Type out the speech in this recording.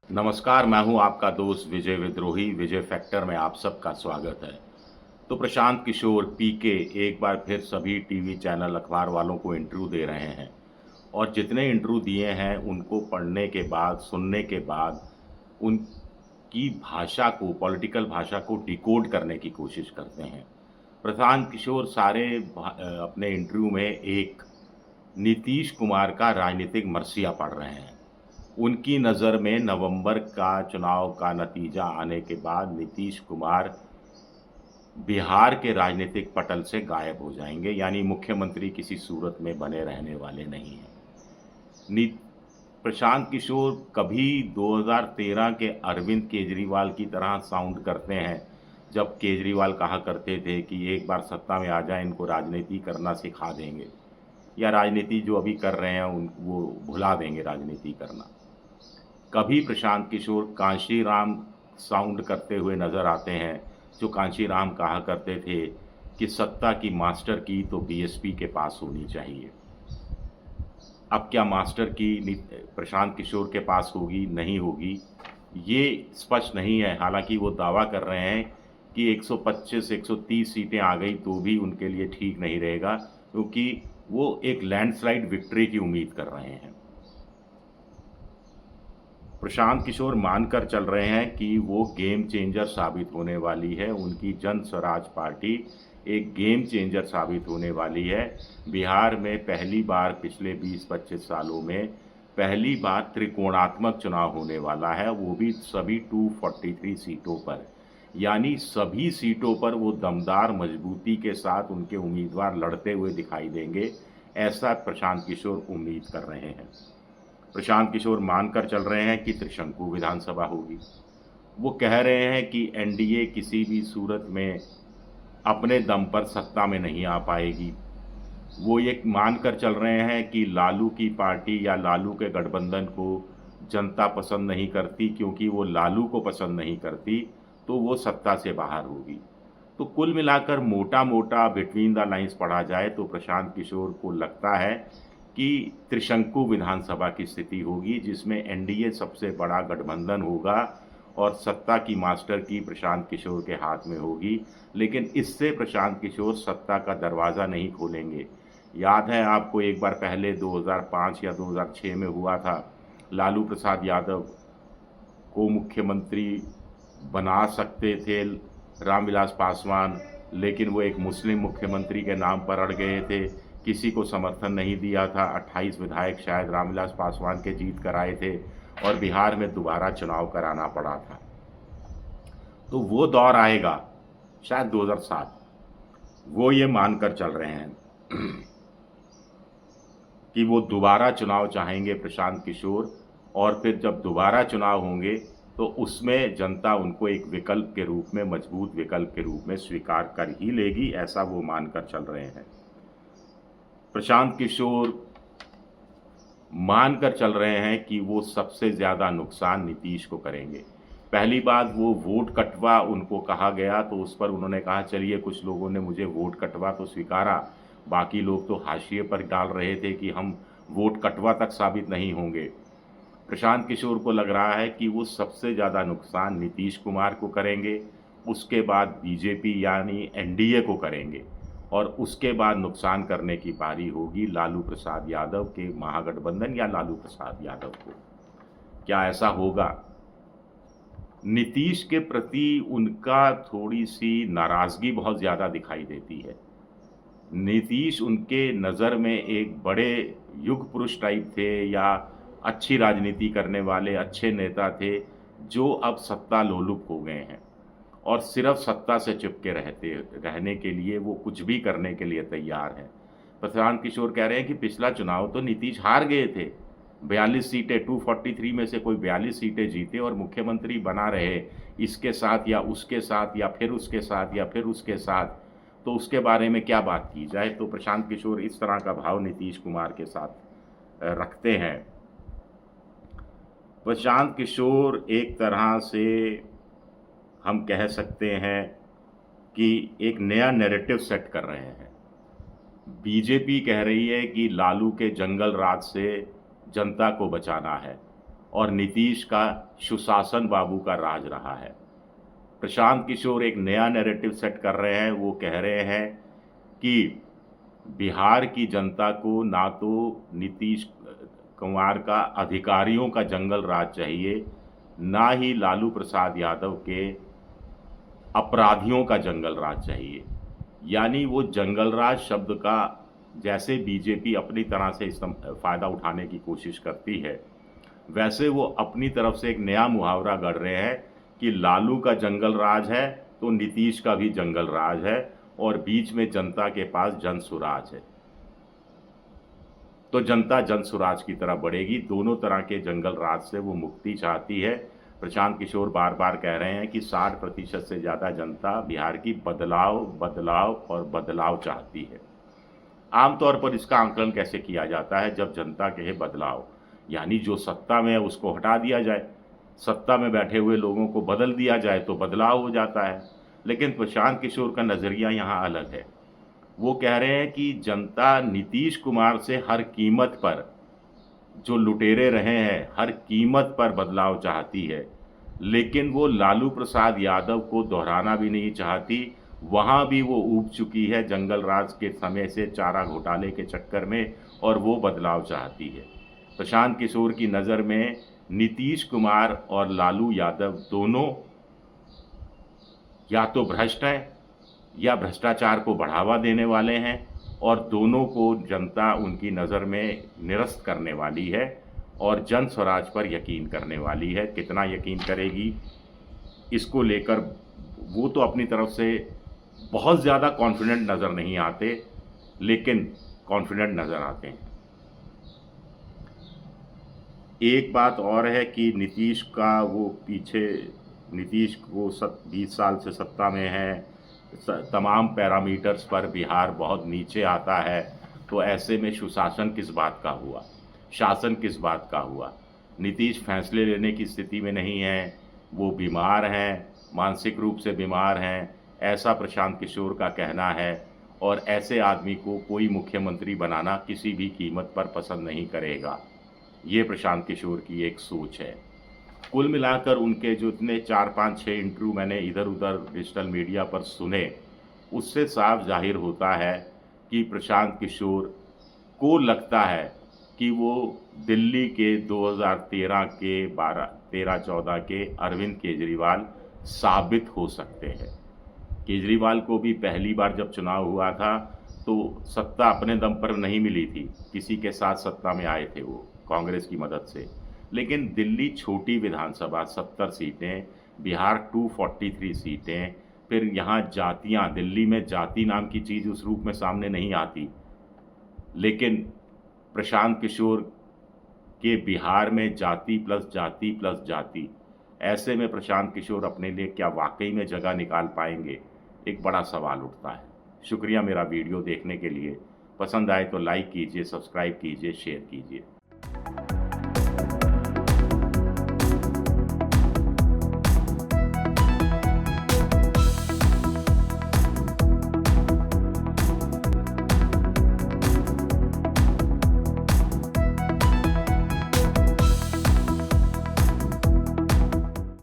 नमस्कार, मैं हूं आपका दोस्त विजय विद्रोही। विजय फैक्टर में आप सबका स्वागत है। तो प्रशांत किशोर पीके एक बार फिर सभी टीवी चैनल अखबार वालों को इंटरव्यू दे रहे हैं और जितने इंटरव्यू दिए हैं उनको पढ़ने के बाद, सुनने के बाद उनकी भाषा को, पॉलिटिकल भाषा को डिकोड करने की कोशिश करते हैं। प्रशांत किशोर अपने इंटरव्यू में एक नीतीश कुमार का राजनीतिक मरसिया पढ़ रहे हैं। उनकी नज़र में नवंबर का चुनाव का नतीजा आने के बाद नीतीश कुमार बिहार के राजनीतिक पटल से गायब हो जाएंगे, यानी मुख्यमंत्री किसी सूरत में बने रहने वाले नहीं हैं। नी प्रशांत किशोर कभी 2013 के अरविंद केजरीवाल की तरह साउंड करते हैं, जब केजरीवाल कहा करते थे कि एक बार सत्ता में आ जाए इनको राजनीति करना सिखा देंगे, या राजनीति जो अभी कर रहे हैं उन वो भुला देंगे राजनीति करना। कभी प्रशांत किशोर कांशीराम साउंड करते हुए नज़र आते हैं, जो कांशीराम कहा करते थे कि सत्ता की मास्टर की तो बीएसपी के पास होनी चाहिए। अब क्या मास्टर की प्रशांत किशोर के पास होगी, नहीं होगी, ये स्पष्ट नहीं है। हालांकि वो दावा कर रहे हैं कि 125 130 सीटें आ गई तो भी उनके लिए ठीक नहीं रहेगा, क्योंकि वो एक लैंडस्लाइड विक्ट्री की उम्मीद कर रहे हैं। प्रशांत किशोर मानकर चल रहे हैं कि वो गेम चेंजर साबित होने वाली है। उनकी जन स्वराज पार्टी एक गेम चेंजर साबित होने वाली है। बिहार में पहली बार पिछले 20-25 सालों में पहली बार त्रिकोणात्मक चुनाव होने वाला है, वो भी सभी 243 सीटों पर। यानी सभी सीटों पर वो दमदार मजबूती के साथ उनके उम्मीदवार लड़ते हुए दिखाई देंगे, ऐसा प्रशांत किशोर उम्मीद कर रहे हैं। प्रशांत किशोर मानकर चल रहे हैं कि त्रिशंकु विधानसभा होगी। वो कह रहे हैं कि एनडीए किसी भी सूरत में अपने दम पर सत्ता में नहीं आ पाएगी। वो ये मानकर चल रहे हैं कि लालू की पार्टी या लालू के गठबंधन को जनता पसंद नहीं करती, क्योंकि वो लालू को पसंद नहीं करती तो वो सत्ता से बाहर होगी। तो कुल मिलाकर मोटा मोटा बिटवीन द लाइंस पढ़ा जाए तो प्रशांत किशोर को लगता है कि त्रिशंकु विधानसभा की स्थिति होगी, जिसमें एनडीए सबसे बड़ा गठबंधन होगा और सत्ता की मास्टर की प्रशांत किशोर के हाथ में होगी। लेकिन इससे प्रशांत किशोर सत्ता का दरवाज़ा नहीं खोलेंगे। याद है आपको, एक बार पहले 2005 या 2006 में हुआ था, लालू प्रसाद यादव को मुख्यमंत्री बना सकते थे रामविलास पासवान, लेकिन वो एक मुस्लिम मुख्यमंत्री के नाम पर अड़ गए थे। किसी को समर्थन नहीं दिया था। 28 विधायक शायद रामविलास पासवान के जीत कर आए थे और बिहार में दोबारा चुनाव कराना पड़ा था। तो वो दौर आएगा शायद 2007। वो ये मानकर चल रहे हैं कि वो दोबारा चुनाव चाहेंगे प्रशांत किशोर, और फिर जब दोबारा चुनाव होंगे तो उसमें जनता उनको एक विकल्प के रूप में, मजबूत विकल्प के रूप में स्वीकार कर ही लेगी, ऐसा वो मानकर चल रहे हैं। प्रशांत किशोर मानकर चल रहे हैं कि वो सबसे ज़्यादा नुकसान नीतीश को करेंगे। पहली बात, वो वोट कटवा उनको कहा गया तो उस पर उन्होंने कहा चलिए कुछ लोगों ने मुझे वोट कटवा तो स्वीकारा, बाकी लोग तो हाशिए पर डाल रहे थे कि हम वोट कटवा तक साबित नहीं होंगे। प्रशांत किशोर को लग रहा है कि वो सबसे ज़्यादा नुकसान नीतीश कुमार को करेंगे, उसके बाद बीजेपी यानी एनडीए को करेंगे, और उसके बाद नुकसान करने की बारी होगी लालू प्रसाद यादव के महागठबंधन या लालू प्रसाद यादव को। क्या ऐसा होगा? नीतीश के प्रति उनका थोड़ी सी नाराज़गी बहुत ज़्यादा दिखाई देती है। नीतीश उनके नज़र में एक बड़े युग पुरुष टाइप थे, या अच्छी राजनीति करने वाले अच्छे नेता थे, जो अब सत्ता लोलुप हो गए हैं और सिर्फ सत्ता से चिपके रहने के लिए वो कुछ भी करने के लिए तैयार हैं। प्रशांत किशोर कह रहे हैं कि पिछला चुनाव तो नीतीश हार गए थे, 42 सीटें, 243 में से कोई 42 सीटें जीते और मुख्यमंत्री बना रहे, इसके साथ या उसके साथ या फिर उसके साथ या फिर उसके साथ, तो उसके बारे में क्या बात की जाए। तो प्रशांत किशोर इस तरह का भाव नीतीश कुमार के साथ रखते हैं। प्रशांत किशोर एक तरह से हम कह सकते हैं कि एक नया नैरेटिव सेट कर रहे हैं। बीजेपी कह रही है कि लालू के जंगल राज से जनता को बचाना है, और नीतीश का सुशासन बाबू का राज रहा है। प्रशांत किशोर एक नया नैरेटिव सेट कर रहे हैं। वो कह रहे हैं कि बिहार की जनता को ना तो नीतीश कुमार का अधिकारियों का जंगल राज चाहिए, ना ही लालू प्रसाद यादव के अपराधियों का जंगल राज चाहिए। यानी वो जंगल राज शब्द का जैसे बीजेपी अपनी तरह से फ़ायदा उठाने की कोशिश करती है, वैसे वो अपनी तरफ से एक नया मुहावरा गढ़ रहे हैं कि लालू का जंगल राज है तो नीतीश का भी जंगल राज है, और बीच में जनता के पास जन सुराज है। तो जनता जन सुराज की तरफ बढ़ेगी। दोनों तरह के जंगल राज से वो मुक्ति चाहती है। प्रशांत किशोर बार बार कह रहे हैं कि 60% से ज़्यादा जनता बिहार की बदलाव बदलाव और बदलाव चाहती है। आमतौर पर इसका आंकलन कैसे किया जाता है? जब जनता कहे बदलाव, यानी जो सत्ता में है उसको हटा दिया जाए, सत्ता में बैठे हुए लोगों को बदल दिया जाए तो बदलाव हो जाता है। लेकिन प्रशांत किशोर का नज़रिया यहाँ अलग है। वो कह रहे हैं कि जनता नीतीश कुमार से हर कीमत पर, जो लुटेरे रहे हैं, हर कीमत पर बदलाव चाहती है, लेकिन वो लालू प्रसाद यादव को दोहराना भी नहीं चाहती। वहाँ भी वो ऊब चुकी है जंगल राज के समय से चारा घोटाले के चक्कर में, और वो बदलाव चाहती है। प्रशांत किशोर की नज़र में नीतीश कुमार और लालू यादव दोनों या तो भ्रष्ट हैं या भ्रष्टाचार को बढ़ावा देने वाले हैं, और दोनों को जनता उनकी नज़र में निरस्त करने वाली है और जन स्वराज पर यकीन करने वाली है। कितना यकीन करेगी इसको लेकर वो तो अपनी तरफ से बहुत ज़्यादा कॉन्फिडेंट नज़र नहीं आते, लेकिन कॉन्फिडेंट नज़र आते हैं। एक बात और है कि नीतीश का वो पीछे, नीतीश को 20 साल से सत्ता में है, तमाम पैरामीटर्स पर बिहार बहुत नीचे आता है, तो ऐसे में सुशासन किस बात का हुआ, शासन किस बात का हुआ? नीतीश फैसले लेने की स्थिति में नहीं है, वो बीमार हैं, मानसिक रूप से बीमार हैं, ऐसा प्रशांत किशोर का कहना है। और ऐसे आदमी को कोई मुख्यमंत्री बनाना किसी भी कीमत पर पसंद नहीं करेगा। ये प्रशांत किशोर की एक सोच है। कुल मिलाकर उनके जो इतने 4, 5, 6 इंटरव्यू मैंने इधर उधर डिजिटल मीडिया पर सुने, उससे साफ जाहिर होता है कि प्रशांत किशोर को लगता है कि वो दिल्ली के 2013 के 13-14 के अरविंद केजरीवाल साबित हो सकते हैं। केजरीवाल को भी पहली बार जब चुनाव हुआ था तो सत्ता अपने दम पर नहीं मिली थी, किसी के साथ सत्ता में आए थे वो कांग्रेस की मदद से। लेकिन दिल्ली छोटी विधानसभा 70 सीटें, बिहार 243 सीटें, फिर यहाँ जातियाँ, दिल्ली में जाति नाम की चीज़ उस रूप में सामने नहीं आती, लेकिन प्रशांत किशोर के बिहार में जाति प्लस जाति प्लस जाति, ऐसे में प्रशांत किशोर अपने लिए क्या वाकई में जगह निकाल पाएंगे, एक बड़ा सवाल उठता है। शुक्रिया मेरा वीडियो देखने के लिए। पसंद आए तो लाइक कीजिए, सब्सक्राइब कीजिए, शेयर कीजिए।